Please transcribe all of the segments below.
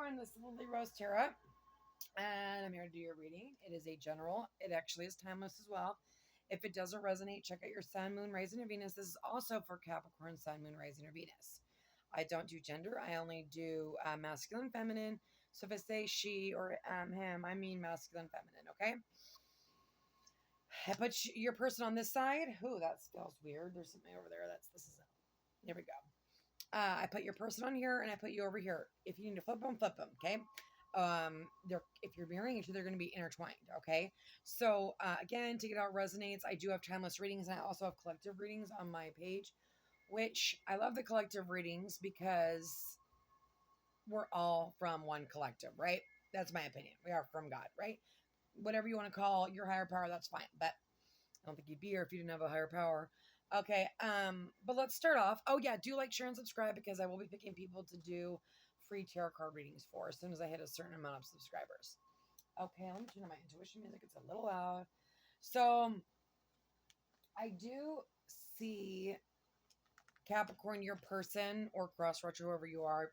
Capricorn, this is Lily Rose Tarot, and I'm here to do your reading. It is a general. It actually is timeless as well. If it doesn't resonate, check out your Sun, Moon, Rising, or Venus. This is also for Capricorn, Sun, Moon, Rising, or Venus. I don't do gender. I only do masculine, feminine. So if I say she or him, I mean masculine, feminine, okay? I put your person on this side. Ooh, that feels weird. There's something over there. This is it. There we go. I put your person on here and I put you over here. If you need to flip them, okay? If you're mirroring each other, they're going to be intertwined, okay? So, again, to get out resonates, I do have timeless readings and I also have collective readings on my page, which I love the collective readings because we're all from one collective, right? That's my opinion. We are from God, right? Whatever you want to call your higher power, that's fine. But I don't think you'd be here if you didn't have a higher power. Okay, but let's start off. Oh yeah, do like, share, and subscribe because I will be picking people to do free tarot card readings for as soon as I hit a certain amount of subscribers. Okay, let me turn on my intuition music. It's a little loud. So I do see Capricorn, your person, or crosswatcher, whoever you are,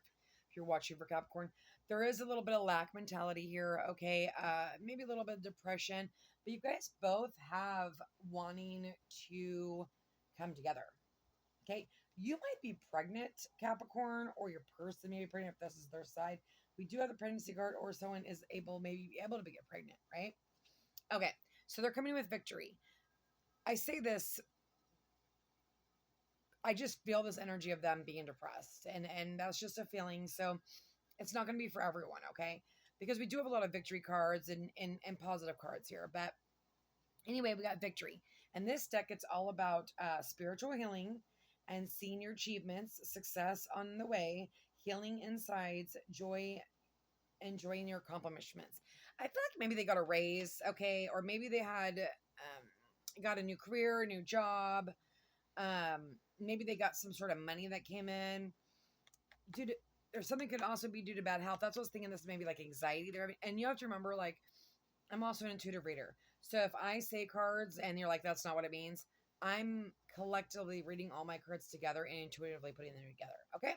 if you're watching for Capricorn, there is a little bit of lack mentality here, okay? Maybe a little bit of depression, but you guys both have wanting to come together, okay? You might be pregnant, Capricorn, or your person may be pregnant if this is their side. We do have the pregnancy card, or someone is maybe able to get pregnant, right? Okay, so they're coming with victory. I say this, I just feel this energy of them being depressed, and that's just a feeling. So it's not going to be for everyone, okay? Because we do have a lot of victory cards and positive cards here. But anyway, we got victory. And this deck, it's all about spiritual healing and seeing your achievements, success on the way, healing insides, joy, enjoying your accomplishments. I feel like maybe they got a raise, okay? Or maybe they had got a new career, a new job. Maybe they got some sort of money that came in. Or something could also be due to bad health. That's what I was thinking. This may be like anxiety there. And you have to remember, like, I'm also an intuitive reader. So if I say cards and you're like, that's not what it means, I'm collectively reading all my cards together and intuitively putting them together. Okay.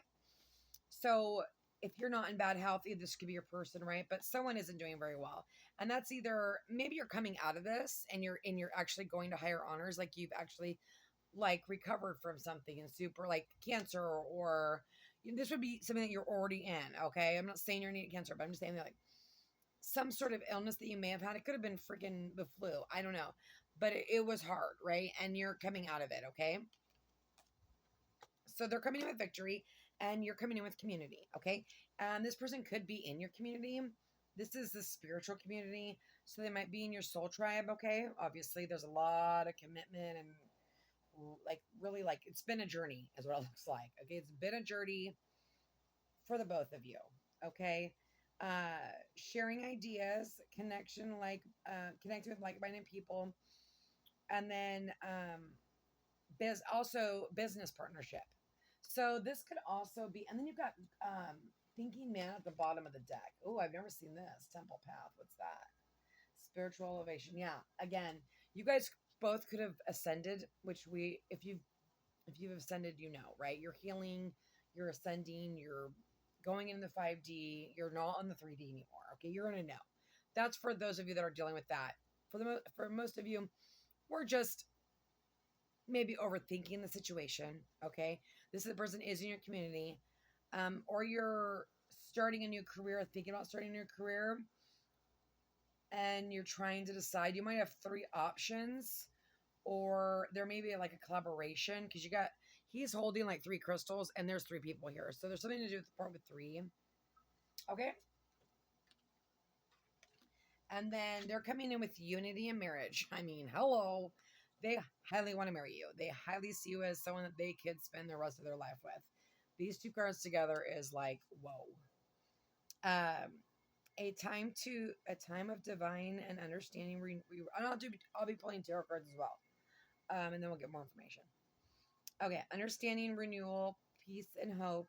So if you're not in bad health, this could be your person, right? But someone isn't doing very well. And that's either maybe you're coming out of this and you're actually going to higher honors. Like you've actually like recovered from something and super like cancer or this would be something that you're already in. Okay. I'm not saying you're in cancer, but I'm just saying that like some sort of illness that you may have had. It could have been freaking the flu. I don't know, but it was hard. Right. And you're coming out of it. Okay. So they're coming in with victory and you're coming in with community. Okay. And this person could be in your community. This is the spiritual community. So they might be in your soul tribe. Okay. Obviously there's a lot of commitment and like really like it's been a journey is what it looks like. Okay. It's been a journey for the both of you. Okay. Sharing ideas, connection, connecting with like-minded people. And then, also business partnership. So this could also be, and then you've got, thinking man at the bottom of the deck. Oh, I've never seen this. Temple path. What's that? Spiritual elevation. Yeah. Again, you guys both could have ascended, which if you've ascended, right? You're healing, you're ascending, you're going into the 5D, you're not on the 3D anymore. Okay. You're going to know. That's for those of you that are dealing with that. For most of you, we're just maybe overthinking the situation. Okay. This is the person is in your community, or you're starting a new career, thinking about starting a new career, and you're trying to decide. You might have 3 options, or there may be like a collaboration because he's holding like 3 crystals and there's 3 people here. So there's something to do with the part with 3. Okay. And then they're coming in with unity and marriage. I mean, hello. They highly want to marry you. They highly see you as someone that they could spend the rest of their life with. These 2 cards together is like, whoa. A time of divine and understanding. I'll be pulling tarot cards as well. And then we'll get more information. Okay. Understanding, renewal, peace, and hope.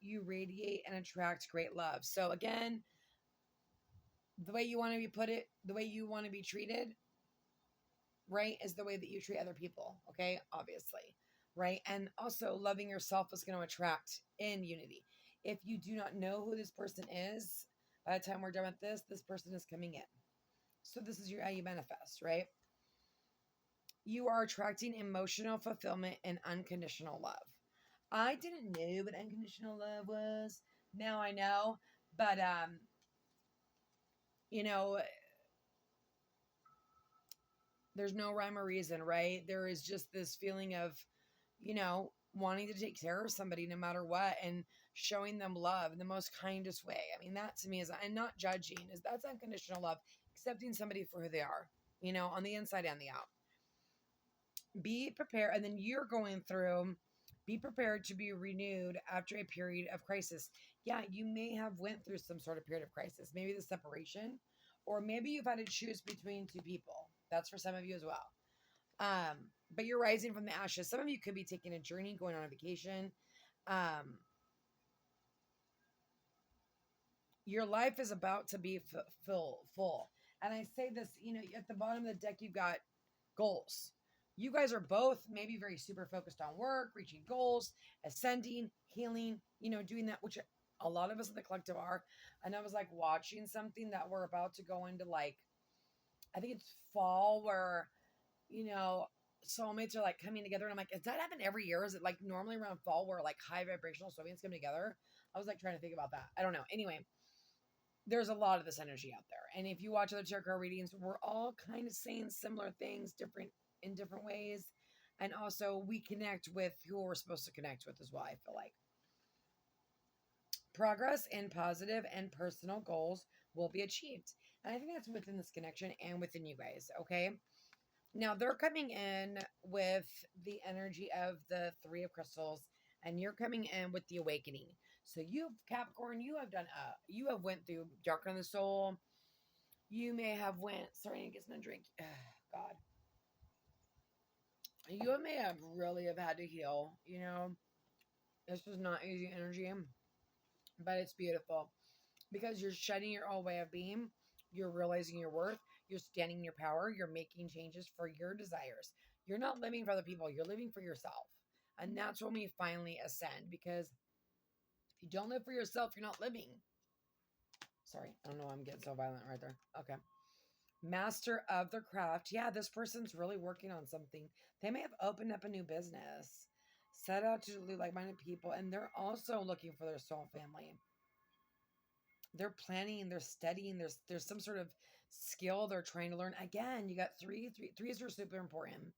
You radiate and attract great love. So again, the way you want to be treated, right, is the way that you treat other people. Okay. Obviously. Right. And also loving yourself is going to attract in unity. If you do not know who this person is, by the time we're done with this person is coming in. So this is how you manifest, right? You are attracting emotional fulfillment and unconditional love. I didn't know what unconditional love was. Now I know. But you know, there's no rhyme or reason, right? There is just this feeling of, wanting to take care of somebody no matter what, and showing them love in the most kindest way. I mean, that to me is, and not judging, is that's unconditional love, accepting somebody for who they are, on the inside and the out. Be prepared, and then you're going through, be prepared to be renewed after a period of crisis. Yeah, you may have went through some sort of period of crisis, maybe the separation, or maybe you've had to choose between two people. That's for some of you as well. But you're rising from the ashes. Some of you could be taking a journey, going on a vacation. Your life is about to be full. And I say this, at the bottom of the deck, you've got goals. You guys are both maybe very super focused on work, reaching goals, ascending, healing, doing that, which a lot of us in the collective are. And I was like watching something that we're about to go into, like, I think it's fall, where, soulmates are like coming together. And I'm like, does that happen every year? Is it like normally around fall where like high vibrational soulmates come together? I was like trying to think about that. I don't know. Anyway, there's a lot of this energy out there. And if you watch other tarot card readings, we're all kind of saying similar things, in different ways. And also we connect with who we're supposed to connect with as well, I feel like. Progress in positive and personal goals will be achieved. And I think that's within this connection and within you guys, okay? Now they're coming in with the energy of the Three of Crystals, and you're coming in with the awakening. So you, Capricorn, you have went through Dark on the Soul. You may have sorry, I get some drink. God. You may have really have had to heal, This was not easy energy, but it's beautiful because you're shedding your old way of being. You're realizing your worth. You're standing in your power. You're making changes for your desires. You're not living for other people. You're living for yourself. And that's when we finally ascend, because if you don't live for yourself, you're not living. Sorry, I don't know why I'm getting so violent right there. Okay. Master of their craft. Yeah, this person's really working on something. They may have opened up a new business, set out to do like-minded people, and they're also looking for their soul family. They're planning, they're studying, there's some sort of skill they're trying to learn. Again, you got threes are super important.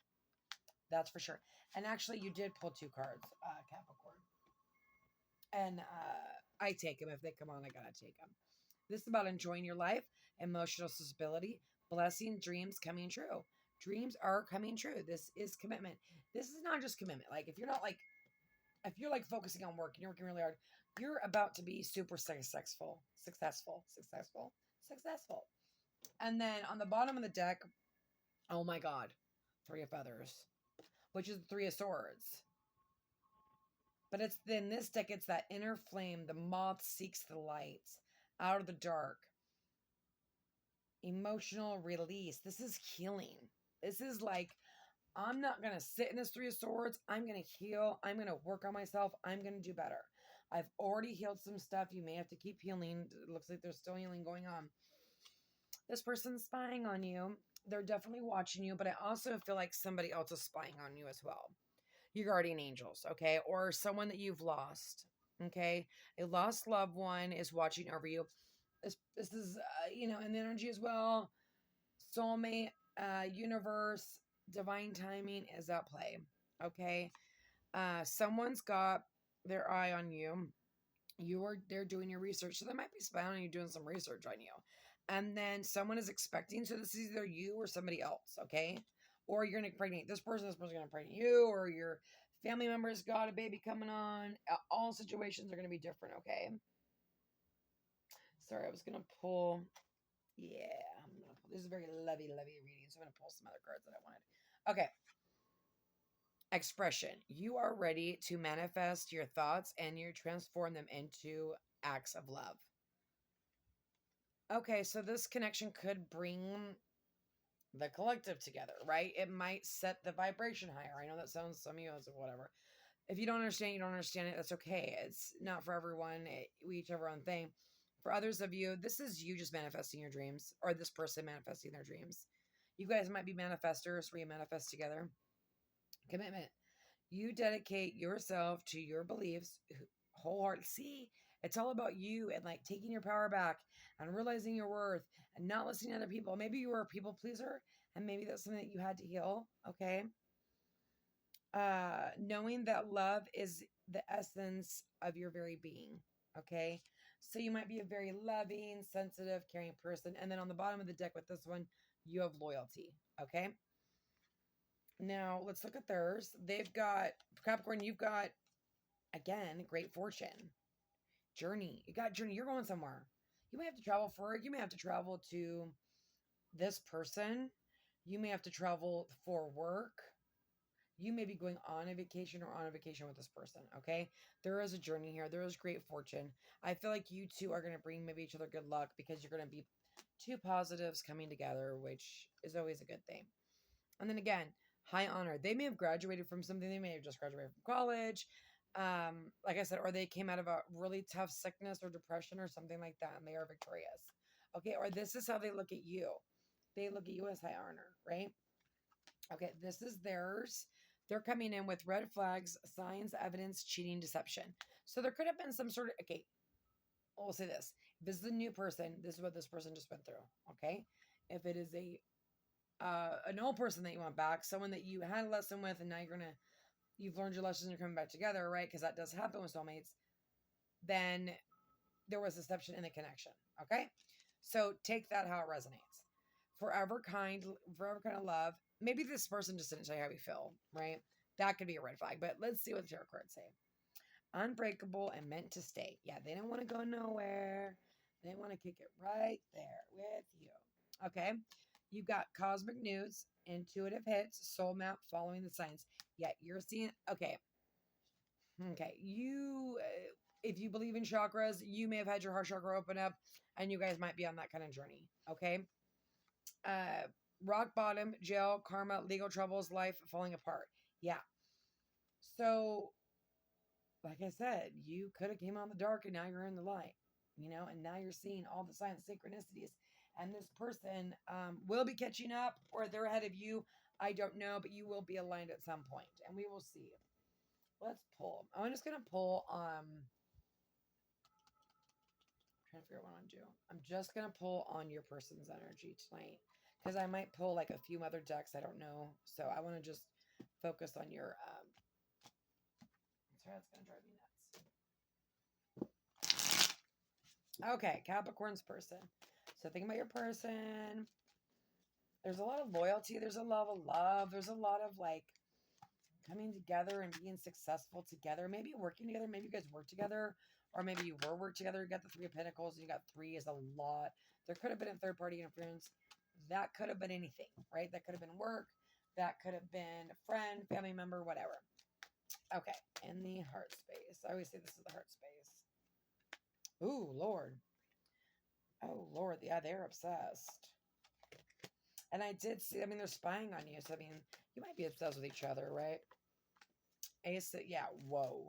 That's for sure. And actually, you did pull two cards, Capricorn. And I take them. If they come on, I gotta take them. This is about enjoying your life, emotional stability, blessing, dreams coming true. Dreams are coming true. This is commitment. This is not just commitment. Like, if you're like focusing on work and you're working really hard, you're about to be super successful. And then on the bottom of the deck, oh my God, Three of Feathers, which is the Three of Swords. But it's in this deck, it's that inner flame. The moth seeks the light out of the dark. Emotional release. This is healing. This is like, I'm not going to sit in this Three of Swords. I'm going to heal. I'm going to work on myself. I'm going to do better. I've already healed some stuff. You may have to keep healing. It looks like there's still healing going on. This person's spying on you. They're definitely watching you, but I also feel like somebody else is spying on you as well. Your guardian angels, okay? Or someone that you've lost, okay? A lost loved one is watching over you. This is, in the energy as well. Soulmate, universe, divine timing is at play, okay? Someone's got their eye on you. They're doing your research, so they might be spying on you, doing some research on you. And then someone is expecting, so this is either you or somebody else, okay? Or you're going to impregnate this person's going to impregnate you, or your family member's got a baby coming on. All situations are going to be different, okay? Sorry, I was going to pull. Yeah, this is a very lovey reading, so I'm going to pull some other cards that I wanted. Okay. Expression. You are ready to manifest your thoughts and you transform them into acts of love. Okay, so this connection could bring the collective together, right? It might set the vibration higher. I know that sounds, some of you, whatever. If you don't understand, you don't understand it. That's okay. It's not for everyone. We each have our own thing. For others of you, this is you just manifesting your dreams, or this person manifesting their dreams. You guys might be manifestors where you manifest together. Commitment. You dedicate yourself to your beliefs wholeheartedly. See, it's all about you and like taking your power back and realizing your worth and not listening to other people. Maybe you were a people pleaser and maybe that's something that you had to heal. Okay. Knowing that love is the essence of your very being. Okay. So you might be a very loving, sensitive, caring person. And then on the bottom of the deck with this one, you have loyalty. Okay. Now let's look at theirs. They've got Capricorn, you've got again great fortune, journey. You got journey, you're going somewhere. You may have to travel for it. You may have to travel to this person. You may have to travel for work. You may be going on a vacation or on a vacation with this person, okay? There is a journey here. There is great fortune. I feel like you two are going to bring maybe each other good luck because you're going to be two positives coming together, which is always a good thing. And then again, high honor. They may have graduated from something. They may have just graduated from college. Like I said, or they came out of a really tough sickness or depression or something like that, and they are victorious. Okay, or this is how they look at you. They look at you as high honor, right? Okay, this is theirs. They're coming in with red flags, signs, evidence, cheating, deception. So there could have been some sort of, okay, we'll say this. If this is a new person, this is what this person just went through, okay? If it is an old person that you want back, someone that you had a lesson with and now you've learned your lessons and you're coming back together, right? Because that does happen with soulmates. Then there was deception in the connection, okay? So take that how it resonates. Forever kind of love. Maybe this person just didn't tell you how you feel, right? That could be a red flag, but let's see what the tarot cards say. Unbreakable and meant to stay. Yeah, they don't want to go nowhere. They want to kick it right there with you. Okay. You've got cosmic news, intuitive hits, soul map, following the signs. Yeah, you're seeing, okay. Okay. If you believe in chakras, you may have had your heart chakra open up and you guys might be on that kind of journey. Okay. Rock bottom, jail, karma, legal troubles, life falling apart. Yeah. So, like I said, you could have came out in the dark and now you're in the light, and now you're seeing all the signs, synchronicities. And this person will be catching up or they're ahead of you. I don't know, but you will be aligned at some point and we will see. Let's pull. I'm just going to pull, trying to figure out what I'm doing. I'm just going to pull on your person's energy tonight because I might pull like a few other decks. I don't know. So I want to just focus on your, sorry, that's going to drive me nuts. Okay, Capricorn's person. So think about your person. There's a lot of loyalty. There's a lot of love. There's a lot of like coming together and being successful together. Maybe working together. Maybe you guys work together. Or maybe you were work together. You got the Three of Pentacles and you got three is a lot. There could have been a third party interference. That could have been anything, right? That could have been work. That could have been a friend, family member, whatever. Okay. In the heart space. I always say this is the heart space. Ooh, Lord. Oh, Lord. Yeah, they're obsessed. And I did see, they're spying on you. So, you might be obsessed with each other, right? Ace, yeah, whoa.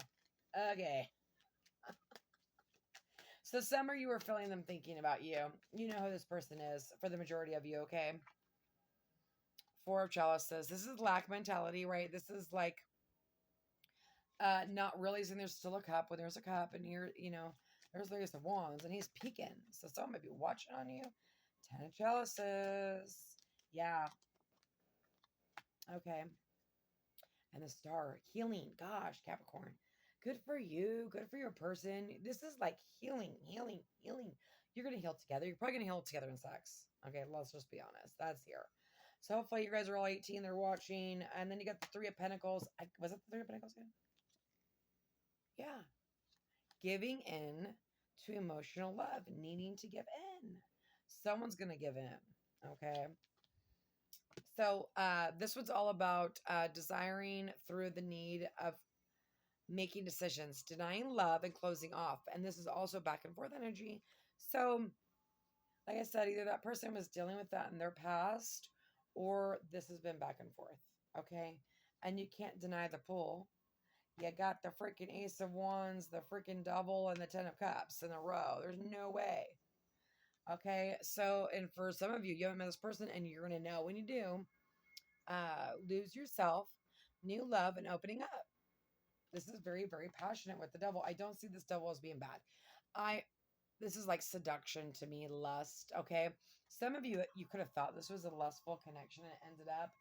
Okay. So, summer, you were feeling them thinking about you. You know who this person is for the majority of you, okay? Four of Chalices. This is lack mentality, right? This is like not realizing there's still a cup when there's a cup, and here, there's the Ace of Wands, and he's peeking. So, someone might be watching on you. 10 of Chalices. Yeah. Okay. And the Star. Healing. Gosh, Capricorn. Good for you. Good for your person. This is like healing, healing, healing. You're going to heal together. You're probably going to heal together in sex. Okay, let's just be honest. That's here. So hopefully you guys are all 18. They're watching. And then you got the Three of Pentacles. Was it the Three of Pentacles again? Yeah. Giving in to emotional love. Needing to give in. Someone's going to give in. Okay. So this one's all about desiring through the need of making decisions, denying love and closing off. And this is also back and forth energy. So, like I said, either that person was dealing with that in their past or this has been back and forth. Okay. And you can't deny the pull. You got the freaking Ace of Wands, the freaking Devil, and the Ten of Cups in a row. There's no way. Okay, so, and for some of you, you haven't met this person, and you're going to know when you do. Lose yourself, new love, and opening up. This is very, very passionate with the devil. I don't see this devil as being bad. This is like seduction to me, lust. Okay, some of you, you could have thought this was a lustful connection, and it ended up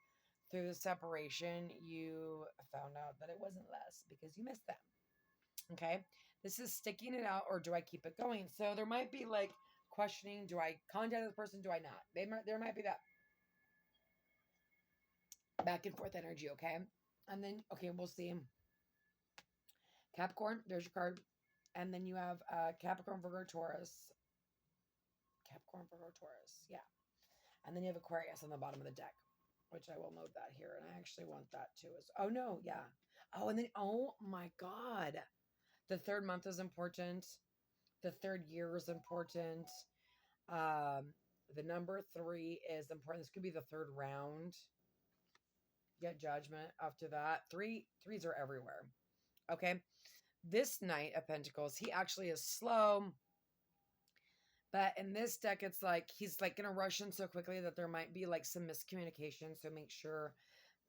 through the separation. You found out that it wasn't lust because you missed them. Okay, this is sticking it out, or do I keep it going? So there might be like questioning: do I contact this person? Do I not? There might be that back and forth energy. Okay, and then okay, we'll see. Capricorn, there's your card. And then you have Capricorn, Virgo, Taurus. Capricorn, Virgo, Taurus. Yeah. And then you have Aquarius on the bottom of the deck, which I will note that here. And I actually want that too. Oh, no. Yeah. Oh, and then, oh my God. The third month is important. The third year is important. The number 3 is important. This could be the third round. Get judgment after that. Threes are everywhere. Okay. This Knight of Pentacles, he actually is slow. But in this deck, it's like he's like going to rush in so quickly that there might be like some miscommunication. So make sure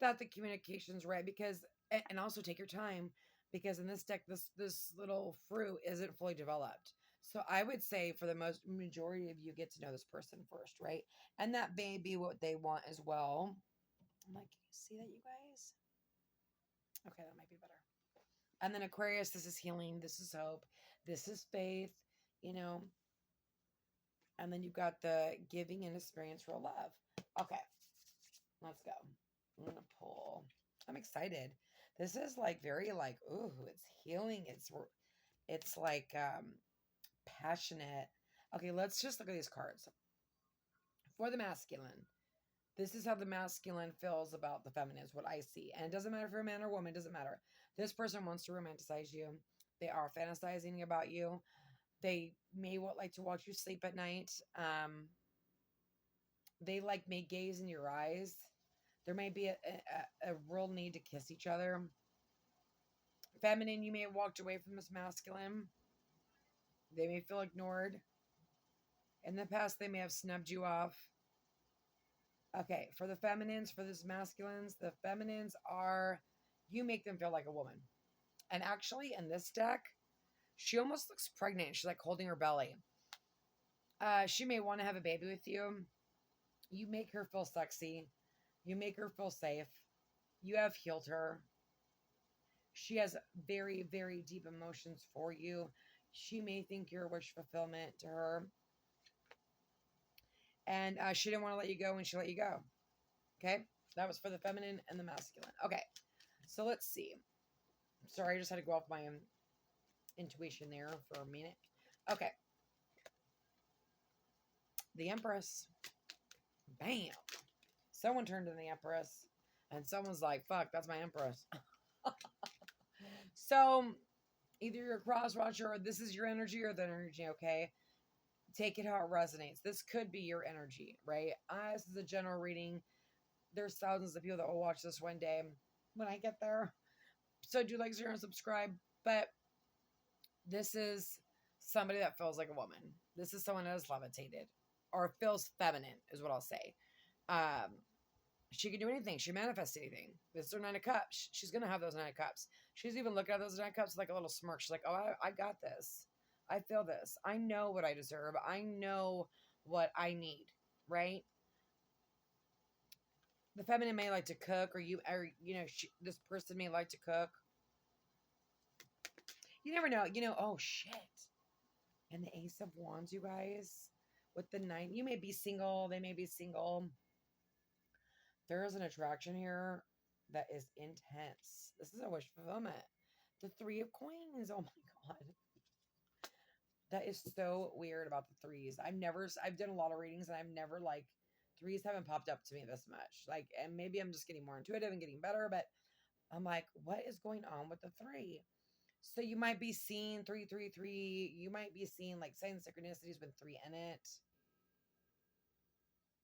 that the communication's right, because, and also take your time, because in this deck, this little fruit isn't fully developed. So I would say for the most majority of you, get to know this person first, right? And that may be what they want as well. I'm like, can you see that, you guys? Okay, that might be better. And then Aquarius, this is healing, this is hope, this is faith, you know. And then you've got the giving and experiential love. Okay, let's go. I'm going to pull. I'm excited. This is like very like, ooh, it's healing. It's like passionate. Okay, let's just look at these cards. For the masculine, this is how the masculine feels about the feminine, is what I see. And it doesn't matter if you're a man or woman, it doesn't matter. This person wants to romanticize you. They are fantasizing about you. They may like to watch you sleep at night. They like may gaze in your eyes. There may be a real need to kiss each other. Feminine, you may have walked away from this masculine. They may feel ignored. In the past, they may have snubbed you off. Okay, for the feminines, for this masculines, the feminines are, you make them feel like a woman. And actually, in this deck, she almost looks pregnant. She's like holding her belly. She may want to have a baby with you. You make her feel sexy. You make her feel safe. You have healed her. She has very, very deep emotions for you. She may think you're a wish fulfillment to her. And she didn't want to let you go when she let you go. Okay? That was for the feminine and the masculine. Okay. So let's see. Sorry, I just had to go off my intuition there for a minute. Okay. The Empress. Bam. Someone turned to the Empress. And someone's like, fuck, that's my Empress. So, either you're a cross-watcher, or this is your energy or the energy, okay? Take it how it resonates. This could be your energy, right? This is a general reading. There's thousands of people that will watch this one day when I get there. So do like, share, and subscribe. But this is somebody that feels like a woman. This is someone that is levitated or feels feminine, is what I'll say. She can do anything. She manifests anything. This is her 9 of Cups. She's going to have those 9 of Cups. She's even looking at those 9 of Cups with like a little smirk. She's like, oh, I got this. I feel this. I know what I deserve. I know what I need, right? The feminine may like to cook, or this person may like to cook. You never know. Oh, shit. And the Ace of Wands, you guys, with the 9, you may be single. They may be single. There is an attraction here that is intense. This is a wish fulfillment. The 3 of Coins. Oh my God. That is so weird about the 3s. I've done a lot of readings, and I've never, like, 3s haven't popped up to me this much. Like, and maybe I'm just getting more intuitive and getting better, but I'm like, what is going on with the 3? So you might be seeing 333. You might be seeing like sign synchronicities with 3 in it.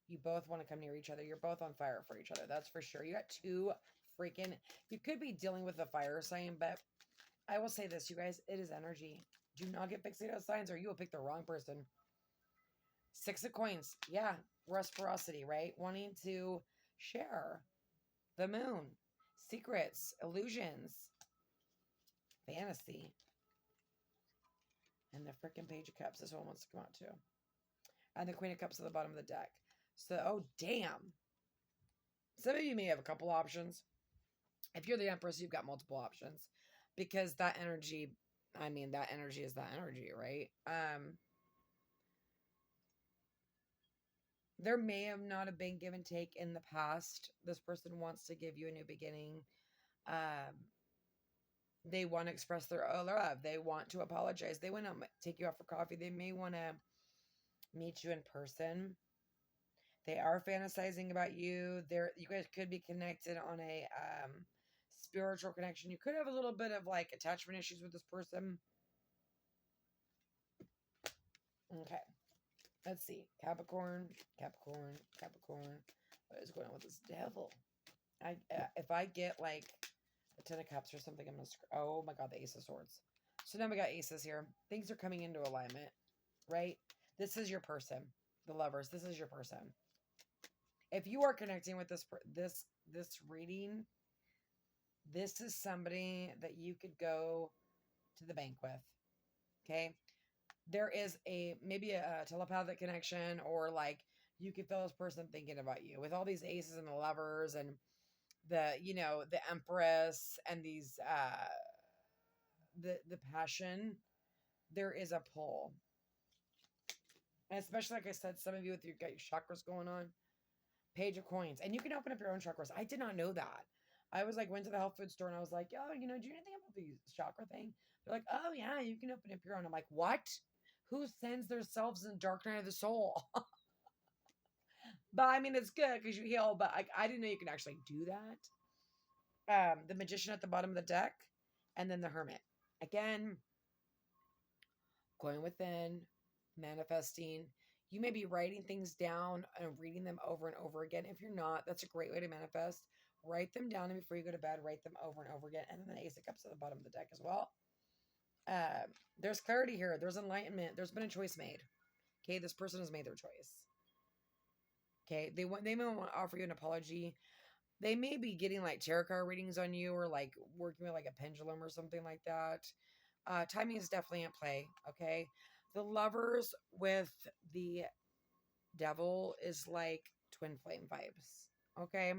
You both want to come near each other. You're both on fire for each other. That's for sure. You got 2 freaking, you could be dealing with a fire sign, but I will say this, you guys, it is energy. Do not get fixated on signs or you will pick the wrong person. 6 of coins. Yeah. Reciprocity, right? Wanting to share. The moon. Secrets. Illusions. Fantasy. And the freaking Page of Cups. This one wants to come out too. And the Queen of Cups at the bottom of the deck. So, oh, damn. Some of you may have a couple options. If you're the Empress, you've got multiple options. Because that energy, I mean, that energy is that energy, right? There may have not have been give and take in the past. This person wants to give you a new beginning. They want to express their love. They want to apologize. They want to take you out for coffee. They may want to meet you in person. They are fantasizing about you. You guys could be connected on a spiritual connection. You could have a little bit of like attachment issues with this person. Okay. Let's see. Capricorn. What is going on with this devil? If I get like a 10 of cups or something, I'm going to oh my god, the Ace of Swords. So now we got aces here. Things are coming into alignment, right? This is your person. The lovers. This is your person. If you are connecting with this reading, this is somebody that you could go to the bank with. Okay? There is maybe a telepathic connection, or like you could feel this person thinking about you with all these aces and the lovers and the Empress and these the passion. There is a pull, and especially like I said, some of you with your chakras going on. Page of Coins, and you can open up your own chakras. I did not know that. I was like, went to the health food store and I was like, oh, do you know anything about the chakra thing? They're like, oh yeah, you can open up your own. I'm like, what? Who sends themselves in the dark night of the soul? But I mean, it's good because you heal. But I didn't know you can actually do that. The Magician at the bottom of the deck, and then the Hermit. Again, going within, manifesting. You may be writing things down and reading them over and over again. If you're not, that's a great way to manifest. Write them down, and before you go to bed, write them over and over again. And then the Ace of Cups at the bottom of the deck as well. There's clarity here. There's enlightenment. There's been a choice made. Okay, this person has made their choice. Okay, they may want to offer you an apology. They may be getting like tarot card readings on you, or like working with like a pendulum or something like that. Timing is definitely at play. Okay, the Lovers with the Devil is like twin flame vibes. Okay.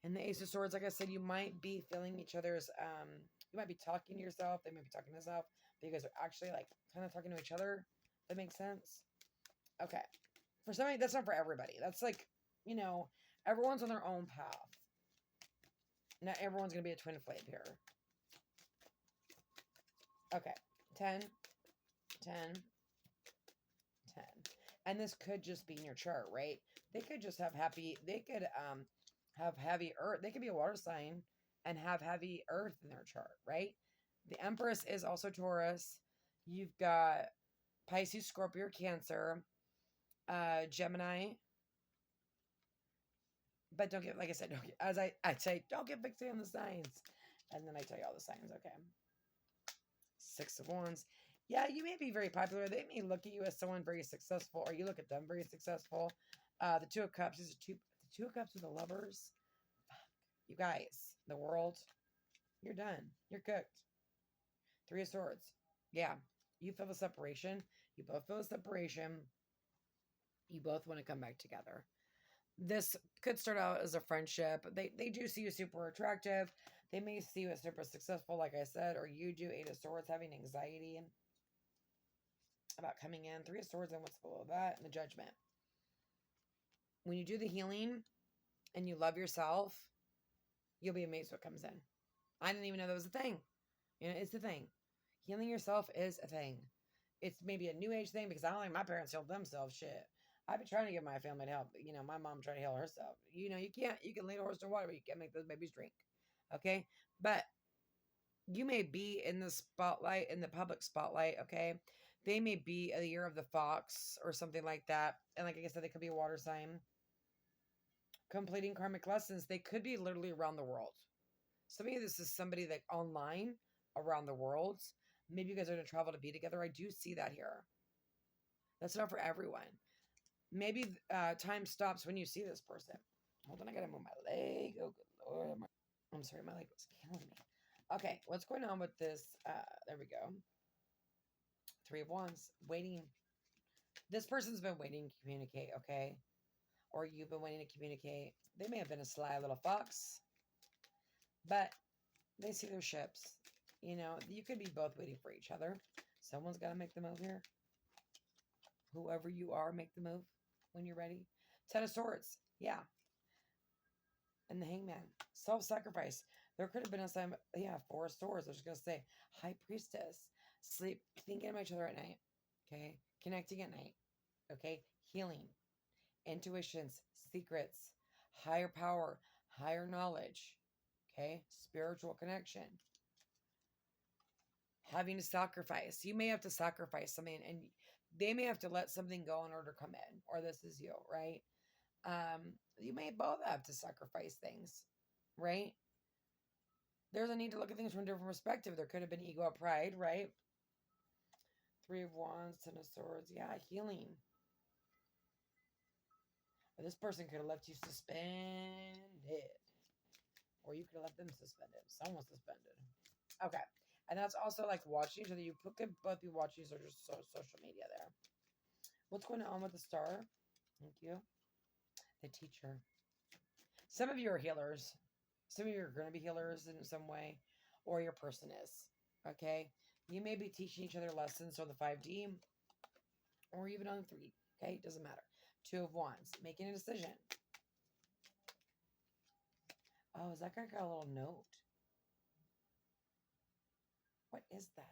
And the Ace of Swords, like I said, you might be feeling each other's, you might be talking to yourself. They might be talking to themselves. But you guys are actually like kind of talking to each other. That makes sense. Okay. For somebody, that's not for everybody. That's like, everyone's on their own path. Not everyone's going to be a twin flame here. Okay. 10, 10, 10. And this could just be in your chart, right? They could just have have heavy earth. They could be a water sign and have heavy earth in their chart, right? The Empress is also Taurus. You've got Pisces, Scorpio, Cancer, Gemini. But don't get, like I said, I say, don't get fixated on the signs. And then I tell you all the signs, okay? 6 of Wands. Yeah, you may be very popular. They may look at you as someone very successful, or you look at them very successful. The 2 of Cups is the 2 of Cups are the Lovers. You guys, the world, you're done. You're cooked. 3 of Swords. Yeah, you feel the separation. You both feel the separation. You both want to come back together. This could start out as a friendship. They do see you super attractive. They may see you as super successful, like I said, or you do. 8 of Swords, having anxiety about coming in. 3 of Swords, and what's below that, and the Judgment. When you do the healing and you love yourself, you'll be amazed what comes in. I didn't even know that was a thing. It's a thing. Healing yourself is a thing. It's maybe a new age thing because I don't think my parents healed themselves. Shit. I've been trying to get my family to help. My mom tried to heal herself. You can lead a horse to water, but you can't make those babies drink. Okay? But you may be in the spotlight, in the public spotlight, okay? They may be a year of the fox or something like that. And like I said, they could be a water sign. Completing karmic lessons. They could be literally around the world. Some of you, this is somebody like online around the world. Maybe you guys are going to travel to be together. I do see that here. That's not for everyone. Maybe time stops when you see this person. Hold on, I got to move my leg. Oh, good Lord. I'm sorry, my leg was killing me. Okay, what's going on with this? There we go. Three of Wands, waiting. This person's been waiting to communicate, okay? Or you've been waiting to communicate. They may have been a sly little fox, but they see their ships. You know, you could be both waiting for each other. Someone's got to make the move here. Whoever you are, make the move when you're ready. Ten of Swords, yeah. And the Hangman, self-sacrifice. There could have been a time, yeah, Four of Swords. I was just going to say, High Priestess, sleep, thinking about each other at night, okay? Connecting at night, okay? Healing, intuitions, secrets, higher power, higher knowledge, okay? Spiritual connection. Having to sacrifice. You may have to sacrifice something, and they may have to let something go in order to come in, or this is you, right? You may both have to sacrifice things, right? There's a need to look at things from a different perspective. There could have been ego or pride, right? Three of Wands, Ten of Swords. Yeah, healing. Or this person could have left you suspended. Or you could have left them suspended. Someone suspended. Okay. And that's also like watching each other. You could both be watching social media there. What's going on with the Star? Thank you. The Teacher. Some of you are healers. Some of you are going to be healers in some way. Or your person is. Okay? You may be teaching each other lessons on the 5D. Or even on the 3. Okay? Doesn't matter. Two of Wands. Making a decision. Oh, is that guy got a little note? What is that?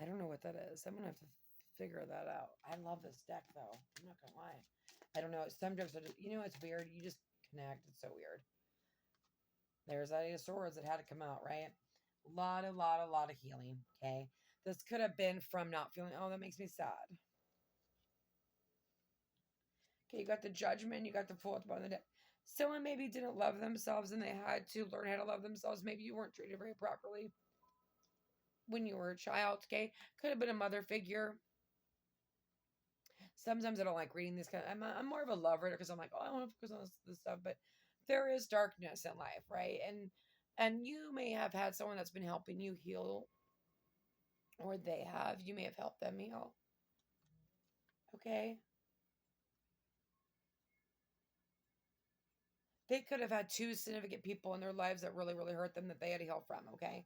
I don't know what that is. I'm going to have to figure that out. I love this deck, though. I'm not going to lie. I don't know. Some decks are just, you know, it's weird. You just connect. It's so weird. There's that Eight of Swords that had to come out, right? A lot of healing, okay? This could have been from not feeling, oh, that makes me sad. Okay, you got the Judgment. You got the Fool at the bottom of the deck. Someone maybe didn't love themselves and they had to learn how to love themselves. Maybe you weren't treated very properly when you were a child, okay? Could have been a mother figure. Sometimes I don't like reading these kind of, I'm more of a love reader because I'm like, oh, I want to focus on this stuff, but there is darkness in life, right? And you may have had someone that's been helping you heal, or they have. You may have helped them heal. Okay? They could have had two significant people in their lives that really hurt them that they had to heal from, okay?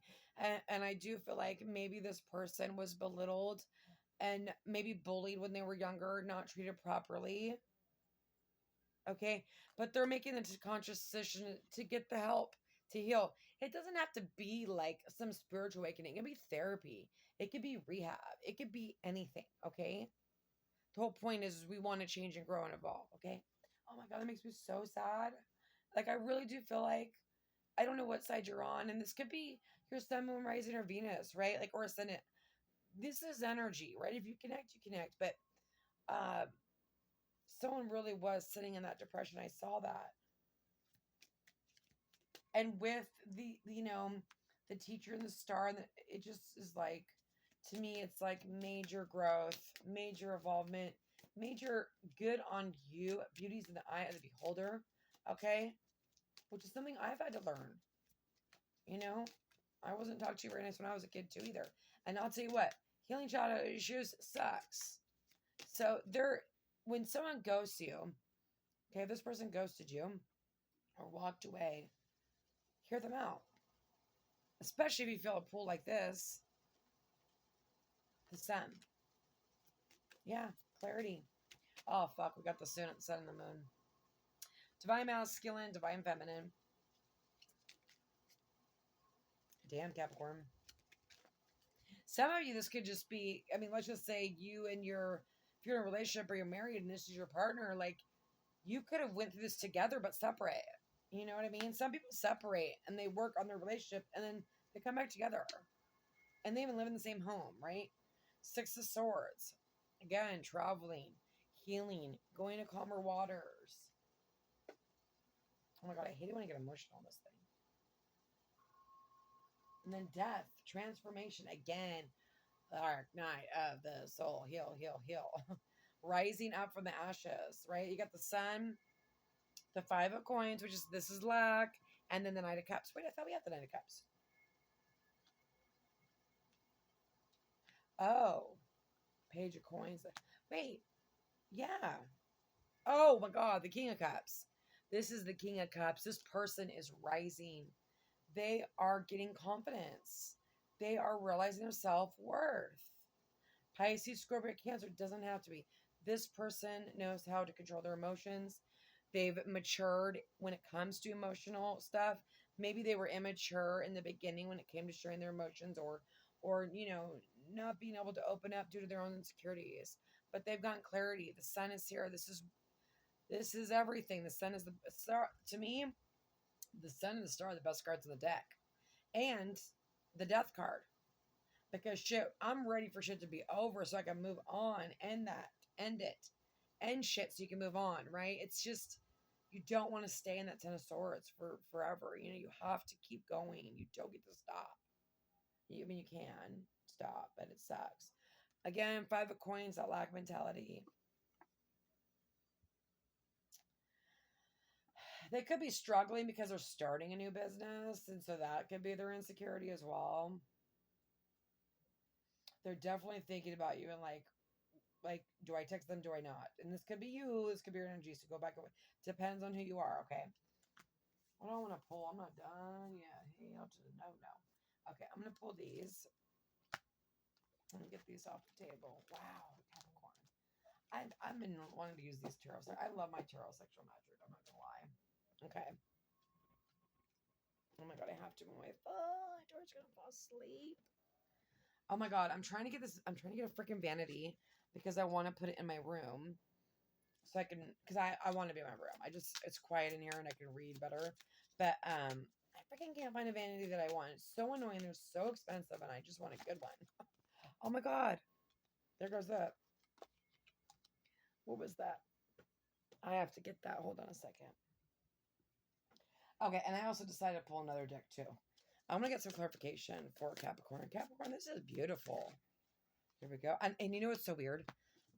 And I do feel like maybe this person was belittled and maybe bullied when they were younger, not treated properly. Okay? But they're making the conscious decision to get the help to heal. It doesn't have to be like some spiritual awakening. It can be therapy. It could be rehab. It could be anything, okay? The whole point is we want to change and grow and evolve, okay? Oh my God, that makes me so sad. Like, I really do feel like, I don't know what side you're on, and this could be your sun, moon, rising, or Venus, right? Like, or ascendant. This is energy, right? If you connect, you connect. But someone really was sitting in that depression. I saw that. And with the, you know, the Teacher and the Star, and it just is like, to me, it's like major growth, major involvement, major good on you. Beauty's in the eye of the beholder, okay? Which is something I've had to learn. You know, I wasn't taught to very nice when I was a kid too either. And I'll tell you what, healing childhood issues sucks. So when someone ghosts you, okay, if this person ghosted you or walked away, hear them out. Especially if you feel a pull like this. The Sun. Yeah, clarity. Oh, fuck, we got the sun and the moon. Divine masculine, divine feminine. Damn, Capricorn. Some of you, this could just be, I mean, let's just say you and if you're in a relationship or you're married and this is your partner, like, you could have went through this together but separate. You know what I mean? Some people separate and they work on their relationship and then they come back together. And they even live in the same home, right? Six of Swords. Again, traveling, healing, going to calmer waters. Oh my God, I hate it when I get emotional on this thing. And then death, transformation again. Dark night of the soul. Heal, heal, heal. Rising up from the ashes, right? You got the sun, the 5 of coins, which is this is luck, and then the Knight of Cups. Wait, I thought we had the Knight of Cups. Oh, Page of Coins. Wait, yeah. Oh my God, the King of Cups. This is the King of Cups. This person is rising. They are getting confidence. They are realizing their self-worth. Pisces, Scorpio, Cancer doesn't have to be. This person knows how to control their emotions. They've matured when it comes to emotional stuff. Maybe they were immature in the beginning when it came to sharing their emotions, or not being able to open up due to their own insecurities. But they've gotten clarity. The sun is here. This is everything. The sun is the star. To me, the sun and the star are the best cards in the deck. And the death card. Because shit, I'm ready for shit to be over so I can move on, end it, end shit so you can move on, right? It's just, you don't want to stay in that 10 of swords for forever. You have to keep going. You don't get to stop. You can stop, but it sucks. Again, 5 of coins, that lack mentality. They could be struggling because they're starting a new business, and so that could be their insecurity as well. They're definitely thinking about you and like, do I text them? Do I not? And this could be you. This could be your energy. So go back. Depends on who you are. Okay. I don't want to pull. I'm not done yet. Hey, no. Okay, I'm gonna pull these. Let me get these off the table. Wow, Capricorn. I've been wanting to use these tarot. I love my tarot sexual magic. I'm not gonna lie. Okay. Oh my God, I have to move my foot. Door's gonna fall asleep. Oh my God, I'm trying to get this. I'm trying to get a freaking vanity because I want to put it in my room. So I can, because I want to be in my room. It's quiet in here and I can read better. But I freaking can't find a vanity that I want. It's so annoying. They're so expensive and I just want a good one. Oh my God. There goes that. What was that? I have to get that. Hold on a second. Okay, and I also decided to pull another deck too. I'm going to get some clarification for Capricorn. Capricorn, this is beautiful. Here we go. And you know what's so weird?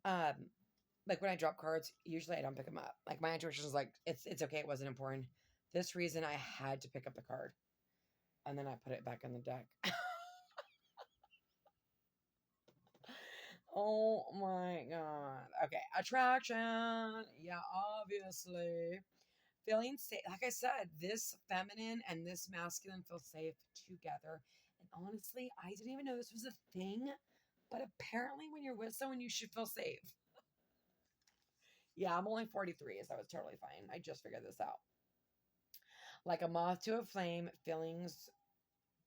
Like when I drop cards, usually I don't pick them up. Like my intuition is like, it's okay, it wasn't important. This reason I had to pick up the card. And then I put it back in the deck. Oh my God. Okay, attraction. Yeah, obviously. Feeling safe. Like I said, this feminine and this masculine feel safe together. And honestly, I didn't even know this was a thing. But apparently when you're with someone, you should feel safe. Yeah, I'm only 43, so I was totally fine. I just figured this out. Like a moth to a flame, feelings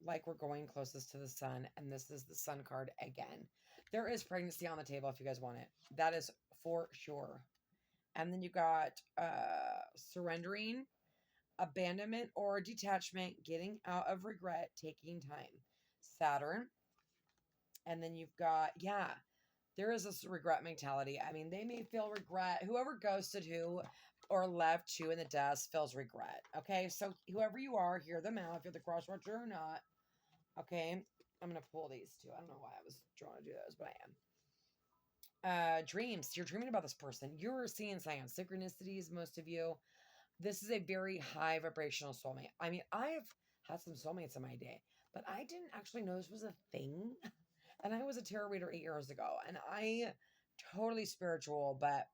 like we're going closest to the sun. And this is the sun card again. There is pregnancy on the table if you guys want it. That is for sure. And then you got surrendering, abandonment or detachment, getting out of regret, taking time. Saturn. And then you've got, yeah, there is this regret mentality. I mean, they may feel regret. Whoever ghosted who or left who in the dust feels regret. Okay, so whoever you are, hear them out if you're the crosswatcher or not. Okay, I'm gonna pull these two. I don't know why I was trying to do those, but I am. Dreams. You're dreaming about this person. You're seeing signs, synchronicities. Most of you. This is a very high vibrational soulmate. I mean, I've had some soulmates in my day, but I didn't actually know this was a thing. And I was a tarot reader 8 years ago, and I totally spiritual, but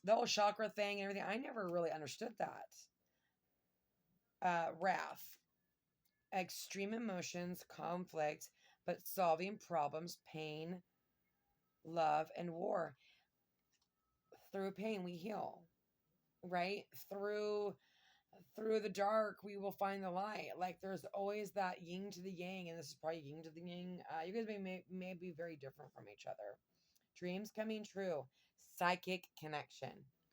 the whole chakra thing and everything, I never really understood that. Wrath, extreme emotions, conflict, but solving problems, pain, love, and war. Through pain, we heal, right? Through the dark, we will find the light. Like there's always that yin to the yang, and this is probably yin to the yang. You guys may be very different from each other. Dreams coming true, psychic connection.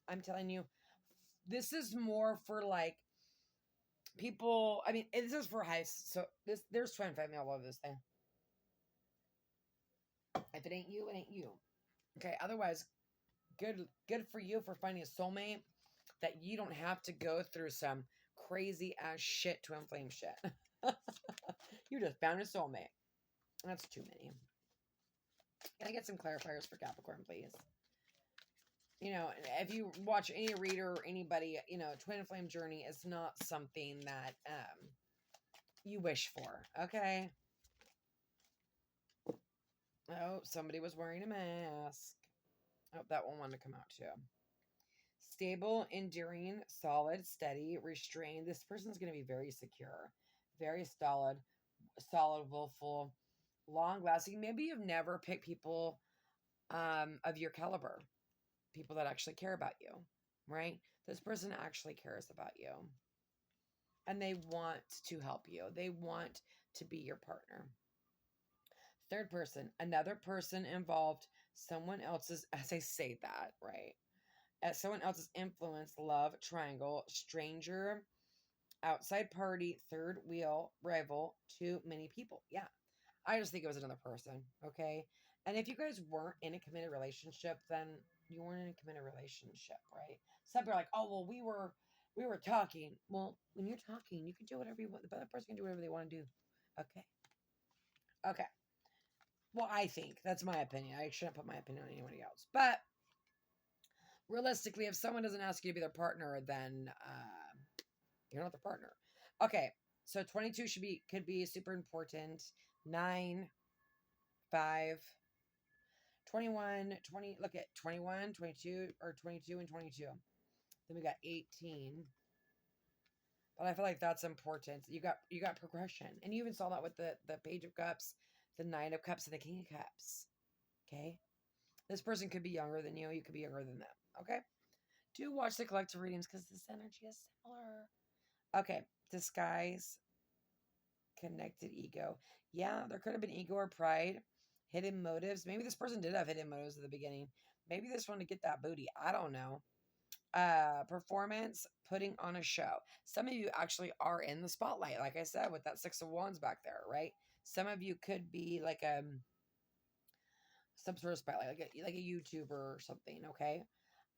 I'm telling you, this is more for like people. I mean, this is for high. So there's 25 mil of this thing. If it ain't you, it ain't you. Okay. Otherwise, good for you for finding a soulmate that you don't have to go through some crazy ass shit to inflame shit. You just found a soulmate. That's too many. Can I get some clarifiers for Capricorn, please? You know, if you watch any reader or anybody, you know, twin flame journey is not something that you wish for, okay? Oh, somebody was wearing a mask. Oh, that one wanted to come out too. Stable, enduring, solid, steady, restrained. This person's going to be very secure, very solid, willful, long lasting. Maybe you've never picked people of your caliber, people that actually care about you, right? This person actually cares about you and they want to help you. They want to be your partner. Third person, another person involved, someone else's, as I say that, right? As someone else's influence, love, triangle, stranger, outside party, third wheel, rival, too many people. Yeah. I just think it was another person. Okay. And if you guys weren't in a committed relationship, then you weren't in a committed relationship, right? Some people are like, oh, well, we were talking. Well, when you're talking, you can do whatever you want. The other person can do whatever they want to do. Okay. Okay. Well, I think that's my opinion. I shouldn't put my opinion on anybody else. But realistically, if someone doesn't ask you to be their partner, then you're not their partner. Okay, so 22 could be super important. 9, 5, 21, 20. Look at 21, 22, or 22 and 22. Then we got 18. But I feel like that's important. You got progression, and you even saw that with the Page of Cups, the Nine of Cups, and the King of Cups. Okay, this person could be younger than you. You could be younger than them. Okay, do watch the collective readings because this energy is similar. Okay, disguise, connected ego. Yeah, there could have been ego or pride, hidden motives. Maybe this person did have hidden motives at the beginning. Maybe this one to get that booty. I don't know. Performance, putting on a show. Some of you actually are in the spotlight, like I said, with that Six of Wands back there, right? Some of you could be like some sort of spotlight, like a YouTuber or something, okay?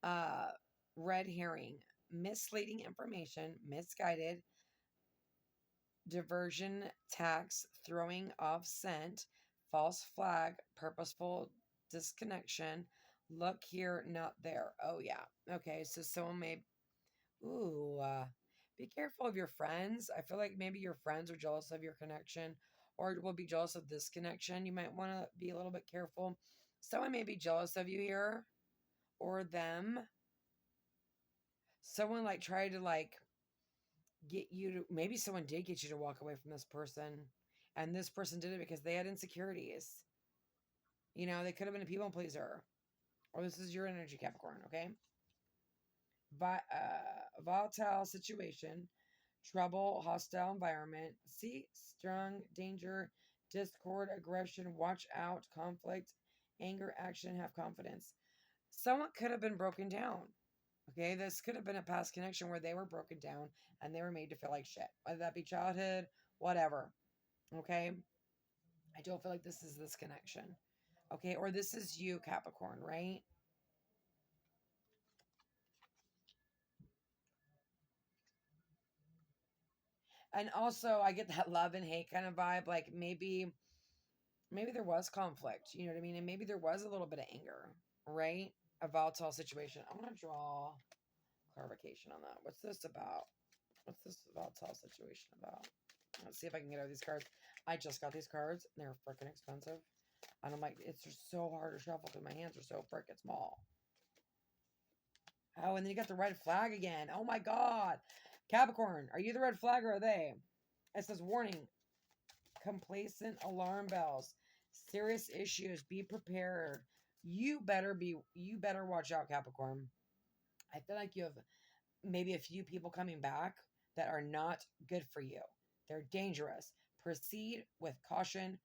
Uh, red herring, misleading information, misguided, diversion, tax, throwing off scent, false flag, purposeful disconnection, look here, not there. Oh, yeah. Okay, so someone may, be careful of your friends. I feel like maybe your friends are jealous of your connection or will be jealous of this connection. You might want to be a little bit careful. Someone may be jealous of you here or them. Someone like tried to like get you to, maybe someone did get you to walk away from this person and this person did it because they had insecurities. You know, they could have been a people pleaser, or this is your energy, Capricorn. Okay, volatile situation, trouble, hostile environment, see, strong, danger, discord, aggression, watch out, conflict, anger, action, have confidence. Someone could have been broken down. Okay, this could have been a past connection where they were broken down and they were made to feel like shit, whether that be childhood, whatever. Okay, I don't feel like this is this connection. Okay, or this is you, Capricorn, right? And also, I get that love and hate kind of vibe. Like maybe there was conflict, you know what I mean? And maybe there was a little bit of anger, right? A volatile situation. I want to draw clarification on that. What's this about? What's this volatile situation about? Let's see if I can get out of these cards. I just got these cards. They're freaking expensive. And I'm like, it's just so hard to shuffle because my hands are so freaking small. Oh, and then you got the red flag again. Oh my God. Capricorn, are you the red flag or are they? It says warning. Complacent alarm bells. Serious issues. Be prepared. You better watch out, Capricorn. I feel like you have maybe a few people coming back that are not good for you. They're dangerous. Proceed with caution.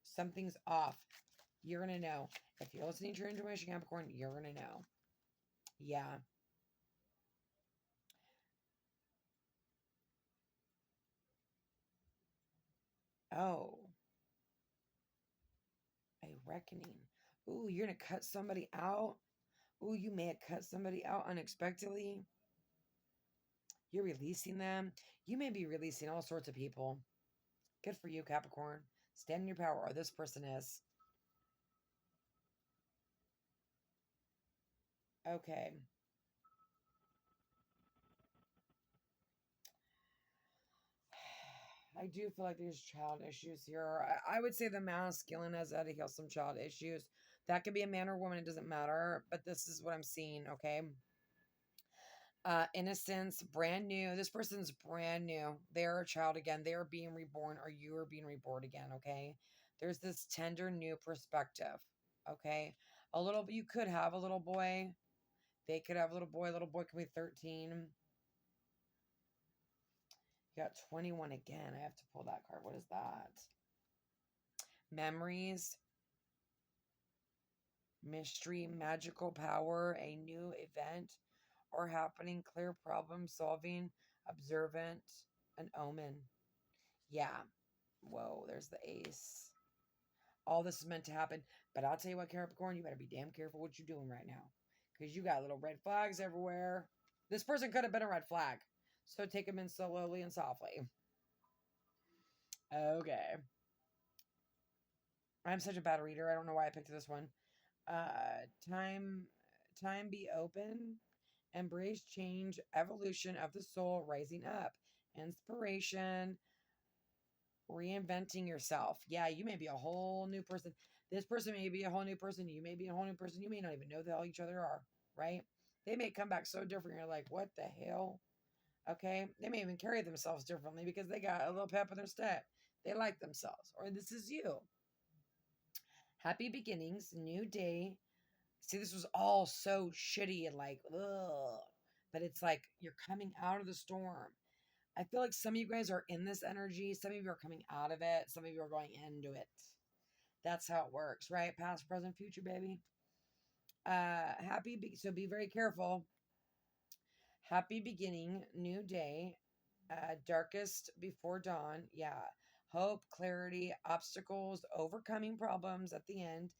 Something's off. You're going to know. If you're listening to your intuition, Capricorn, you're going to know. Yeah. Oh, a reckoning. Ooh, you're going to cut somebody out. Ooh, you may have cut somebody out unexpectedly. You're releasing them. You may be releasing all sorts of people. Good for you, Capricorn. Stand in your power, or this person is. Okay. I do feel like there's child issues here. I would say the masculine has had to heal some child issues. That could be a man or woman, it doesn't matter. But this is what I'm seeing, okay? Innocence, brand new. This person's brand new. They're a child again. They are being reborn, or you are being reborn again, okay? There's this tender new perspective, okay? A little, you could have a little boy. They could have a little boy. Little boy could be 13. You got 21 again. I have to pull that card. What is that? Memories, mystery, magical power, a new event or happening, clear problem solving, observant, an omen. Yeah. Whoa, there's the ace. All this is meant to happen. But I'll tell you what, Capricorn, you better be damn careful what you're doing right now. Because you got little red flags everywhere. This person could have been a red flag. So take them in slowly and softly. Okay. I'm such a bad reader. I don't know why I picked this one. Time be open. Embrace change, evolution of the soul, rising up. Inspiration, reinventing yourself. Yeah, you may be a whole new person. This person may be a whole new person. You may be a whole new person. You may not even know who the hell each other are, right? They may come back so different. You're like, what the hell? Okay. They may even carry themselves differently because they got a little pep in their step. They like themselves, or this is you. Happy beginnings, new day. See, this was all so shitty and like, ugh. But it's like you're coming out of the storm. I feel like some of you guys are in this energy. Some of you are coming out of it. Some of you are going into it. That's how it works, right? Past, present, future, baby. So be very careful. Happy beginning, new day. Darkest before dawn. Yeah. Hope, clarity, obstacles, overcoming problems at the end.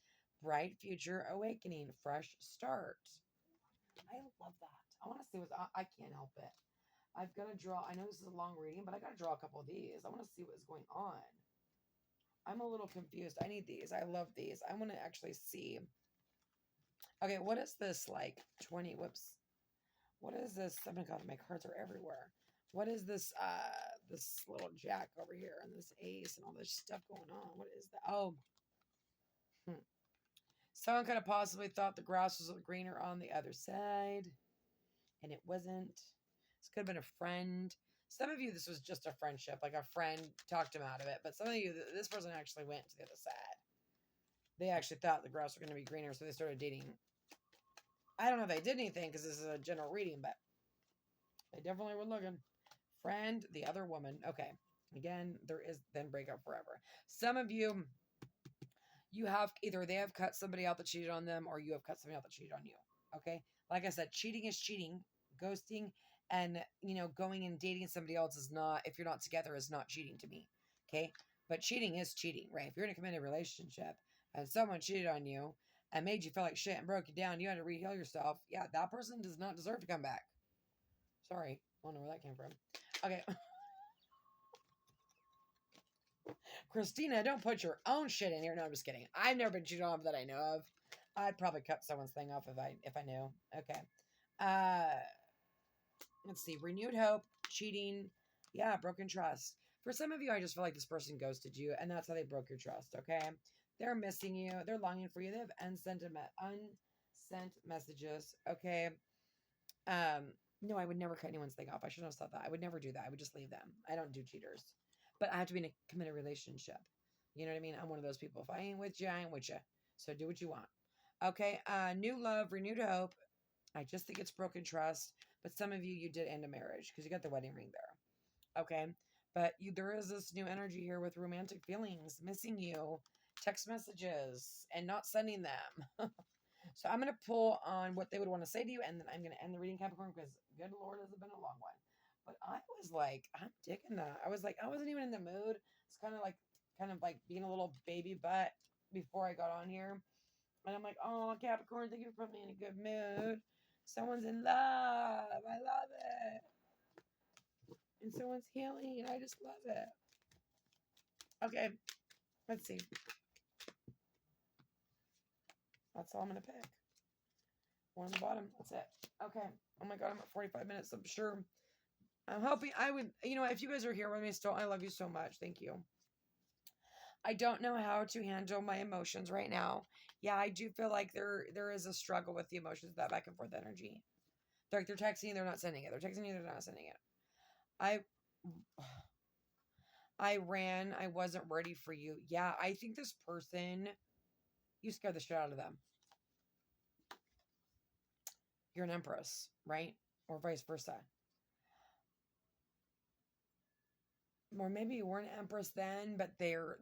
Bright future, awakening, fresh start. I love that. I want to see what I can't help it. I've got to draw. I know this is a long reading, but I got to draw a couple of these. I want to see what is going on. I'm a little confused. I need these. I love these. I want to actually see. Okay, what is this like? 20. Whoops. What is this? Oh my god, my cards are everywhere. What is this? This little jack over here and this ace and all this stuff going on. What is that? Oh. Someone could have possibly thought the grass was greener on the other side, and it wasn't. This could have been a friend. Some of you, this was just a friendship, like a friend talked him out of it. But some of you, this person actually went to the other side. They actually thought the grass was going to be greener, so they started dating. I don't know if they did anything because this is a general reading, but they definitely were looking. Friend, the other woman. Okay. Again, there is then breakup forever. Some of you, you have either they have cut somebody out that cheated on them, or you have cut somebody out that cheated on you. Okay. Like I said, cheating is cheating. Ghosting and, going and dating somebody else is not, if you're not together, is not cheating to me. Okay. But cheating is cheating, right? If you're in a committed relationship and someone cheated on you and made you feel like shit and broke you down, you had to re-heal yourself. Yeah, that person does not deserve to come back. Sorry. I don't know where that came from. Okay. Christina, don't put your own shit in here. No, I'm just kidding. I've never been cheated on that I know of. I'd probably cut someone's thing off if I knew. Okay. Let's see. Renewed hope, cheating. Yeah, broken trust. For some of you, I just feel like this person ghosted you, and that's how they broke your trust, okay? They're missing you. They're longing for you. They have unsent messages, okay? No, I would never cut anyone's thing off. I should have said that. I would never do that. I would just leave them. I don't do cheaters. But I have to be in a committed relationship. You know what I mean? I'm one of those people. If I ain't with you, I ain't with you. So do what you want. Okay, new love, renewed hope. I just think it's broken trust. But some of you did end a marriage because you got the wedding ring there. Okay, but there is this new energy here with romantic feelings, missing you, text messages, and not sending them. So I'm going to pull on what they would want to say to you, and then I'm going to end the reading, Capricorn, because good Lord, has it been a long one. But I was like, I'm digging that. I was like, I wasn't even in the mood. It's kind of like being a little baby butt before I got on here. And I'm like, oh, Capricorn, thank you for putting me in a good mood. Someone's in love. I love it. And someone's healing, and I just love it. Okay, let's see. That's all I'm going to pick. One on the bottom. That's it. Okay. Oh my God, I'm at 45 minutes. I'm sure. I'm hoping I would, if you guys are here with me still, I love you so much. Thank you. I don't know how to handle my emotions right now. Yeah, I do feel like there is a struggle with the emotions, that back and forth energy. They're texting, they're not sending it. They're texting you, they're not sending it. I ran. I wasn't ready for you. Yeah, I think this person, you scared the shit out of them. You're an empress, right? Or vice versa. Or maybe you weren't an empress then, but they're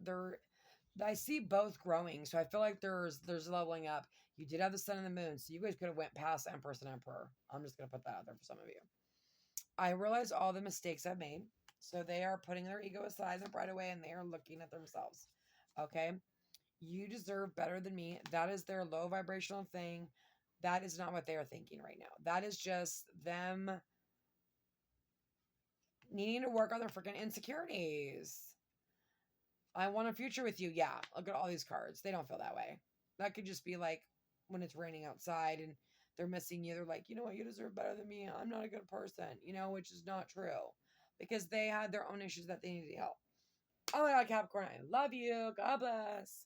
I see both growing. So I feel like there's leveling up. You did have the sun and the moon, so you guys could have went past empress and emperor. I'm just gonna put that out there for some of you. I realize all the mistakes I've made. So they are putting their ego aside and right away, and they are looking at themselves. Okay. You deserve better than me. That is their low vibrational thing. That is not what they are thinking right now. That is just them needing to work on their freaking insecurities. I want a future with you. Yeah, look at all these cards. They don't feel that way. That could just be like when it's raining outside and they're missing you. They're like, you know what? You deserve better than me. I'm not a good person, which is not true because they had their own issues that they needed help. Oh my God, Capricorn, I love you. God bless.